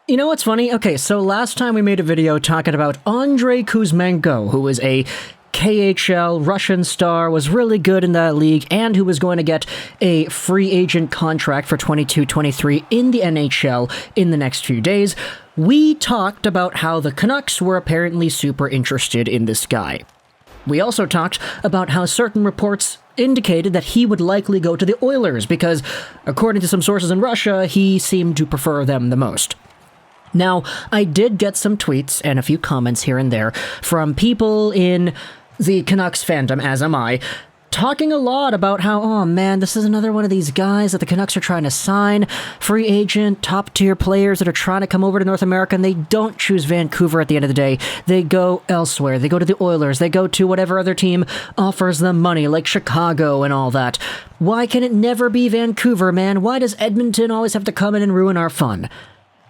You know what's funny? Okay, so last time we made a video talking about Andrei Kuzmenko, who was a KHL Russian star, was really good in that league, and who was going to get a free agent contract for 22-23 in the NHL in the next few days. We talked about how the Canucks were apparently super interested in this guy. We also talked about how certain reports indicated that he would likely go to the Oilers because, according to some sources in Russia, he seemed to prefer them the most. Now, I did get some tweets and a few comments here and there from people in the Canucks fandom, as am I, talking a lot about how, oh man, this is another one of these guys that the Canucks are trying to sign, free agent, top-tier players that are trying to come over to North America, and they don't choose Vancouver at the end of the day. They go elsewhere. They go to the Oilers. They go to whatever other team offers them money, like Chicago and all that. Why can it never be Vancouver, man? Why does Edmonton always have to come in and ruin our fun?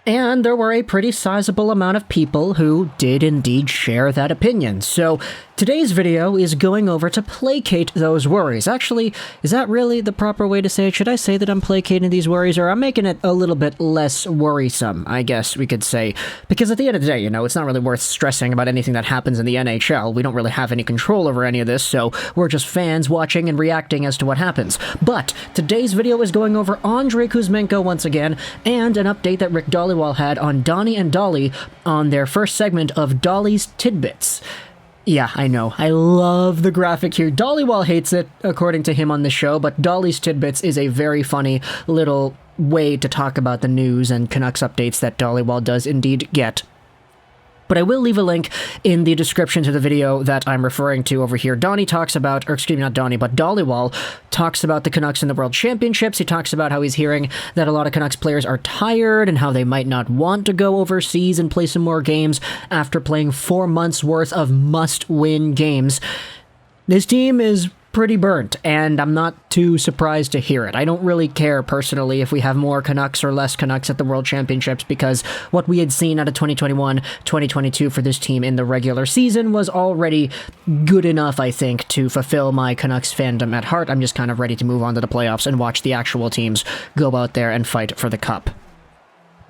And there were a pretty sizable amount of people who did indeed share that opinion. So today's video is going over to placate those worries. Actually, is that really the proper way to say it? Should I say that I'm placating these worries, or I'm making it a little bit less worrisome, I guess we could say? Because at the end of the day, you know, it's not really worth stressing about anything that happens in the NHL. We don't really have any control over any of this, so we're just fans watching and reacting as to what happens. But today's video is going over Andrei Kuzmenko once again, and an update that Rick Dhaliwal had on Donnie and Dolly on their first segment of Dolly's Tidbits. Yeah, I know. I love the graphic here. Dhaliwal hates it, according to him on the show, but Dolly's Tidbits is a very funny little way to talk about the news and Canucks updates that Dhaliwal does indeed get. But I will leave a link in the description to the video that I'm referring to over here. Donnie talks about, or excuse me, not Donnie, but Dhaliwal talks about the Canucks in the World Championships. He talks about how he's hearing that a lot of Canucks players are tired and how they might not want to go overseas and play some more games after playing 4 months worth of must-win games. This team is pretty burnt, and I'm not too surprised to hear it. I don't really care personally if we have more Canucks or less Canucks at the World Championships, because what we had seen out of 2021-2022 for this team in the regular season was already good enough, I think, to fulfill my Canucks fandom at heart. I'm just kind of ready to move on to the playoffs and watch the actual teams go out there and fight for the cup.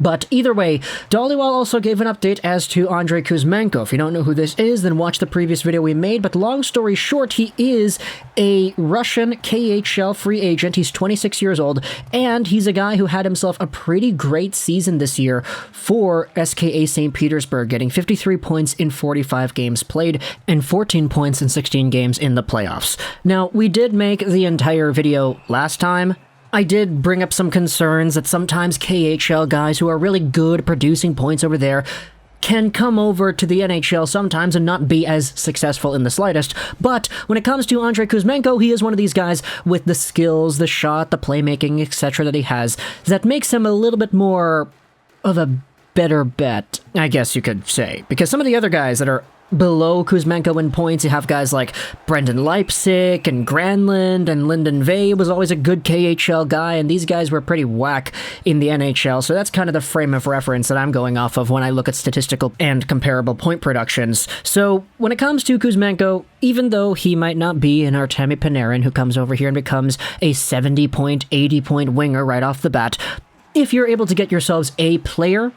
But either way, Dhaliwal also gave an update as to Andrei Kuzmenko. If you don't know who this is, then watch the previous video we made, but long story short, he is a Russian KHL free agent. He's 26 years old, and he's a guy who had himself a pretty great season this year for SKA St. Petersburg, getting 53 points in 45 games played and 14 points in 16 games in the playoffs. Now, we did make the entire video last time. I did bring up some concerns that sometimes KHL guys who are really good at producing points over there can come over to the NHL sometimes and not be as successful in the slightest. But when it comes to Andrei Kuzmenko, he is one of these guys with the skills, the shot, the playmaking, etc. that he has that makes him a little bit more of a better bet, I guess you could say. Because some of the other guys that are below Kuzmenko in points, you have guys like Brendan Leipsic and Granlund, and Lyndon Vey was always a good KHL guy, and these guys were pretty whack in the NHL, so that's kind of the frame of reference that I'm going off of when I look at statistical and comparable point productions. So when it comes to Kuzmenko, even though he might not be an Artemi Panarin who comes over here and becomes a 70-point, 80-point winger right off the bat, if you're able to get yourselves a player,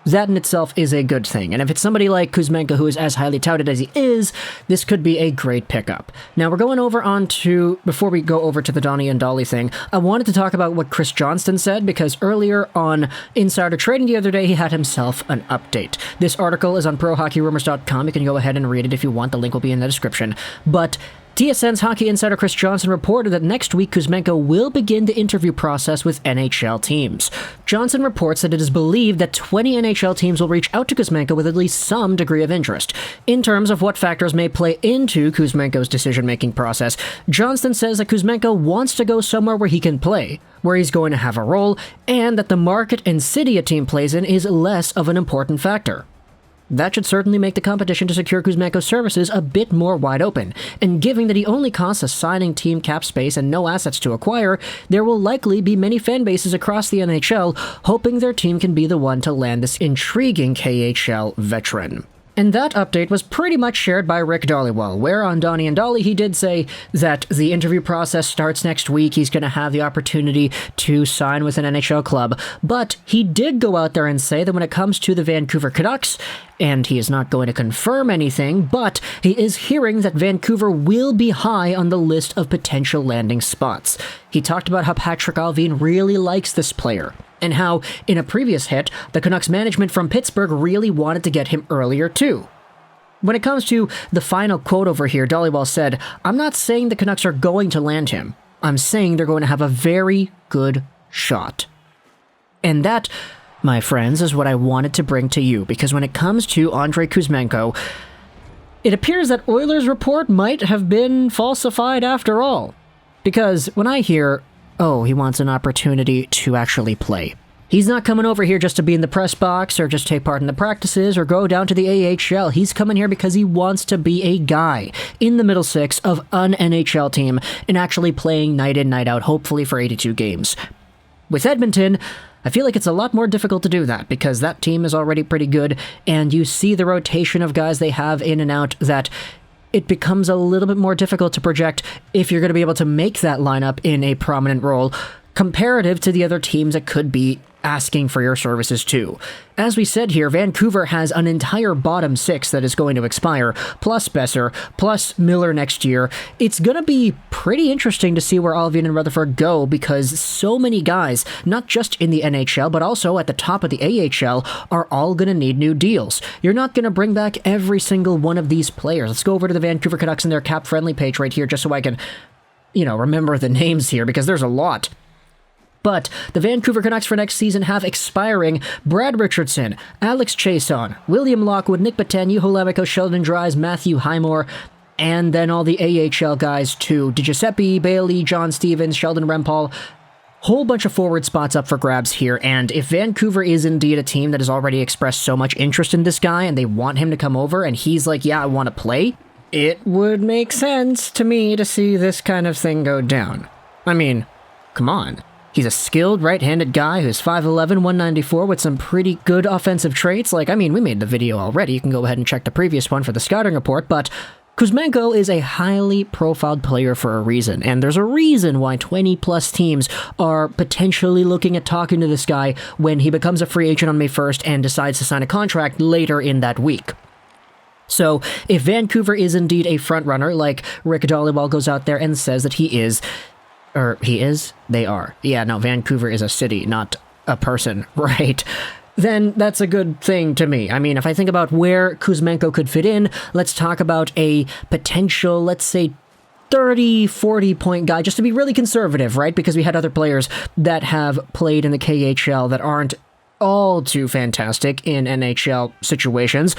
that in itself is a good thing. And if it's somebody like Kuzmenko who is as highly touted as he is, this could be a great pickup. Now, we're going over on to, before we go over to the Donnie and Dolly thing, I wanted to talk about what Chris Johnston said, because earlier on Insider Trading the other day, he had himself an update. This article is on ProHockeyRumors.com. You can go ahead and read it if you want. The link will be in the description. But TSN's hockey insider Chris Johnson reported that next week Kuzmenko will begin the interview process with NHL teams. Johnson reports that it is believed that 20 NHL teams will reach out to Kuzmenko with at least some degree of interest. In terms of what factors may play into Kuzmenko's decision-making process, Johnston says that Kuzmenko wants to go somewhere where he can play, where he's going to have a role, and that the market and city a team plays in is less of an important factor. That should certainly make the competition to secure Kuzmenko's services a bit more wide open, and given that he only costs a signing team cap space and no assets to acquire, there will likely be many fan bases across the NHL hoping their team can be the one to land this intriguing KHL veteran. And that update was pretty much shared by Rick Dhaliwal, where on Donnie and Dolly he did say that the interview process starts next week. He's going to have the opportunity to sign with an NHL club. But he did go out there and say that when it comes to the Vancouver Canucks, and he is not going to confirm anything, but he is hearing that Vancouver will be high on the list of potential landing spots. He talked about how Patrick Allvin really likes this player, and how, in a previous hit, the Canucks management from Pittsburgh really wanted to get him earlier too. When it comes to the final quote over here, Dhaliwal said, "I'm not saying the Canucks are going to land him. I'm saying they're going to have a very good shot." And that, my friends, is what I wanted to bring to you, because when it comes to Andrei Kuzmenko, it appears that Oilers' report might have been falsified after all. Because when I hear, oh, he wants an opportunity to actually play, he's not coming over here just to be in the press box or just take part in the practices or go down to the AHL. He's coming here because he wants to be a guy in the middle six of an NHL team and actually playing night in, night out, hopefully for 82 games. With Edmonton, I feel like it's a lot more difficult to do that because that team is already pretty good, and you see the rotation of guys they have in and out that it becomes a little bit more difficult to project if you're going to be able to make that lineup in a prominent role comparative to the other teams that could be asking for your services too. As we said here, Vancouver has an entire bottom six that is going to expire, plus Besser, plus Miller next year. It's going to be pretty interesting to see where Allvin and Rutherford go, because so many guys, not just in the NHL, but also at the top of the AHL, are all going to need new deals. You're not going to bring back every single one of these players. Let's go over to the Vancouver Canucks and their cap-friendly page right here, just so I can, remember the names here, because there's a lot. But the Vancouver Canucks for next season have expiring Brad Richardson, Alex Chiasson, William Lockwood, Nick Batan, Juho Lammikko, Sheldon Dries, Matthew Highmore, and then all the AHL guys too. DiGiuseppe, Bailey, John Stevens, Sheldon Rempal. Whole bunch of forward spots up for grabs here, and if Vancouver is indeed a team that has already expressed so much interest in this guy and they want him to come over and he's like, yeah, I want to play, it would make sense to me to see this kind of thing go down. I mean, come on. He's a skilled right-handed guy who's 5'11", 194 with some pretty good offensive traits. we made the video already. You can go ahead and check the previous one for the scouting report, but Kuzmenko is a highly profiled player for a reason, and there's a reason why 20-plus teams are potentially looking at talking to this guy when he becomes a free agent on May 1st and decides to sign a contract later in that week. So, if Vancouver is indeed a frontrunner, like Rick Dhaliwal goes out there and says that he is, they are. Yeah, no, Vancouver is a city, not a person, right? Then that's a good thing to me. I mean, if I think about where Kuzmenko could fit in, let's talk about a potential, let's say, 30, 40-point guy, just to be really conservative, right? Because we had other players that have played in the KHL that aren't all too fantastic in NHL situations.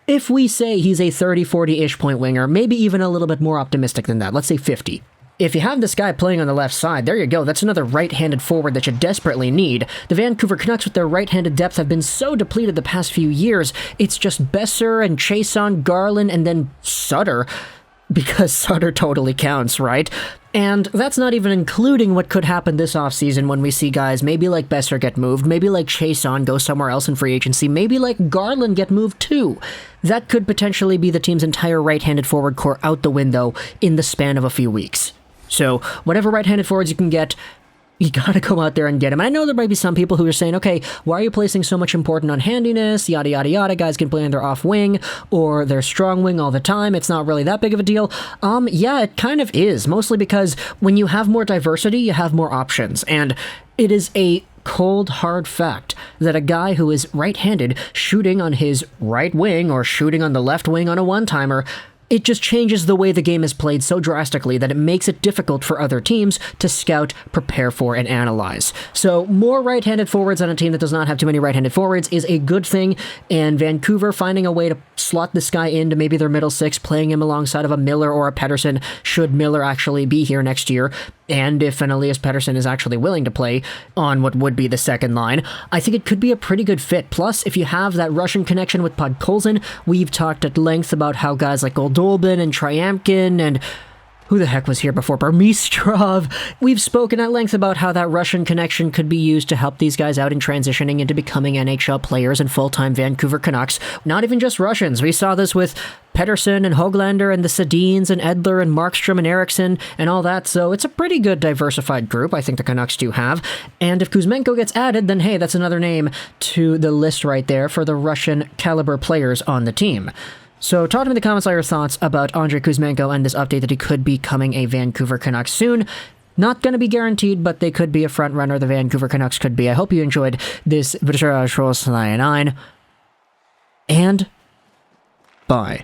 If we say he's a 30, 40-ish point winger, maybe even a little bit more optimistic than that, let's say 50. If you have this guy playing on the left side, there you go, that's another right-handed forward that you desperately need. The Vancouver Canucks with their right-handed depth have been so depleted the past few years, it's just Besser and Chiasson, Garland, and then Sutter, because Sutter totally counts, right? And that's not even including what could happen this offseason when we see guys maybe like Besser get moved, maybe like Chiasson go somewhere else in free agency, maybe like Garland get moved too. That could potentially be the team's entire right-handed forward core out the window in the span of a few weeks. So, whatever right-handed forwards you can get, you gotta go out there and get him. I know there might be some people who are saying, okay, why are you placing so much importance on handiness, yada yada yada, guys can play on their off wing, or their strong wing all the time, it's not really that big of a deal. Yeah, it kind of is, mostly because when you have more diversity, you have more options, and it is a cold, hard fact that a guy who is right-handed shooting on his right wing, or shooting on the left wing on a one-timer, it just changes the way the game is played so drastically that it makes it difficult for other teams to scout, prepare for, and analyze. So more right-handed forwards on a team that does not have too many right-handed forwards is a good thing, and Vancouver finding a way to slot this guy into maybe their middle six, playing him alongside of a Miller or a Pettersson, should Miller actually be here next year, and if an Elias Pettersson is actually willing to play on what would be the second line, I think it could be a pretty good fit. Plus, if you have that Russian connection with Podkolzin, we've talked at length about how guys like Goldobin and Tryamkin and Who the heck was here before? Burmistrov. We've spoken at length about how that Russian connection could be used to help these guys out in transitioning into becoming NHL players and full-time Vancouver Canucks. Not even just Russians. We saw this with Pettersson and Höglander and the Sedins and Edler and Markstrom and Eriksson and all that, so it's a pretty good diversified group I think the Canucks do have. And if Kuzmenko gets added, then hey, that's another name to the list right there for the Russian caliber players on the team. So talk to me in the comments all your thoughts about Andrei Kuzmenko and this update that he could be becoming a Vancouver Canuck soon. Not going to be guaranteed, but they could be a front runner. The Vancouver Canucks could be. I hope you enjoyed this video, and bye.